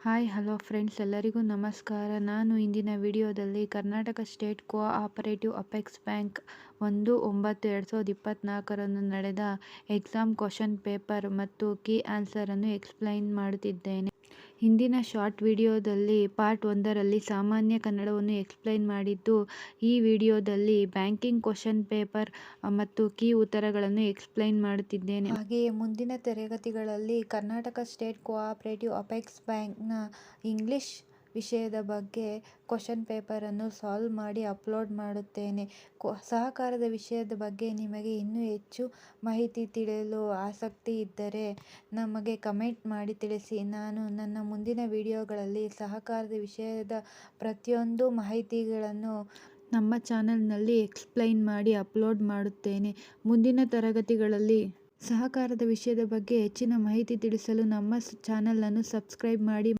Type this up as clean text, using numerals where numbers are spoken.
Hi hello friends, ಎಲ್ಲರಿಗೂ ನಮಸ್ಕಾರ. ನಾನು ಇಂದಿನ ವಿಡಿಯೋದಲ್ಲಿ Karnataka state cooperative apex bank 1/9/2024 ನಡೆದ ಎಕ್ಸಾಮ್ ಕ್ವಶನ್ ಪೇಪರ್ ಮತ್ತು ಕೀ ಆನ್ಸರನ್ನು ಎಕ್ಸ್ಪ್ಲೈನ್ ಮಾಡುತ್ತಿದ್ದೇನೆ. ಹಿಂದಿನ ಶಾರ್ಟ್ ವಿಡಿಯೋದಲ್ಲಿ ಪಾರ್ಟ್ 1ರಲ್ಲಿ ಸಾಮಾನ್ಯ ಕನ್ನಡವನ್ನು ಎಕ್ಸ್ಪ್ಲೈನ್ ಮಾಡಿದ್ದು, ಈ ವಿಡಿಯೋದಲ್ಲಿ ಬ್ಯಾಂಕಿಂಗ್ ಕ್ವಶನ್ ಪೇಪರ್ ಮತ್ತು ಕೀ ಉತ್ತರಗಳನ್ನು ಎಕ್ಸ್ಪ್ಲೈನ್ ಮಾಡುತ್ತಿದ್ದೇನೆ. ಹಾಗೆಯೇ ಮುಂದಿನ ತರಗತಿಗಳಲ್ಲಿ ಕರ್ನಾಟಕ ಸ್ಟೇಟ್ ಕೋಆಪರೇಟಿವ್ ಅಪೆಕ್ಸ್ ಬ್ಯಾಂಕ್ನ ಇಂಗ್ಲಿಷ್ ವಿಷಯದ ಬಗ್ಗೆ ಕ್ವಶನ್ ಪೇಪರನ್ನು ಸಾಲ್ವ್ ಮಾಡಿ ಅಪ್ಲೋಡ್ ಮಾಡುತ್ತೇನೆ. ಸಹಕಾರದ ವಿಷಯದ ಬಗ್ಗೆ ನಿಮಗೆ ಇನ್ನೂ ಹೆಚ್ಚು ಮಾಹಿತಿ ತಿಳಿಯಲು ಆಸಕ್ತಿ ಇದ್ದರೆ ನಮಗೆ ಕಮೆಂಟ್ ಮಾಡಿ ತಿಳಿಸಿ. ನಾನು ನನ್ನ ಮುಂದಿನ ವಿಡಿಯೋಗಳಲ್ಲಿ ಸಹಕಾರದ ವಿಷಯದ ಪ್ರತಿಯೊಂದು ಮಾಹಿತಿಗಳನ್ನು ನಮ್ಮ ಚಾನಲ್ನಲ್ಲಿ ಎಕ್ಸ್ಪ್ಲೈನ್ ಮಾಡಿ ಅಪ್ಲೋಡ್ ಮಾಡುತ್ತೇನೆ. ಮುಂದಿನ ತರಗತಿಗಳಲ್ಲಿ ಸಹಕಾರದ ವಿಷಯದ ಬಗ್ಗೆ ಹೆಚ್ಚಿನ ಮಾಹಿತಿ ತಿಳಿಸಲು ನಮ್ಮ ಚಾನಲನ್ನು ಸಬ್ಸ್ಕ್ರೈಬ್ ಮಾಡಿ.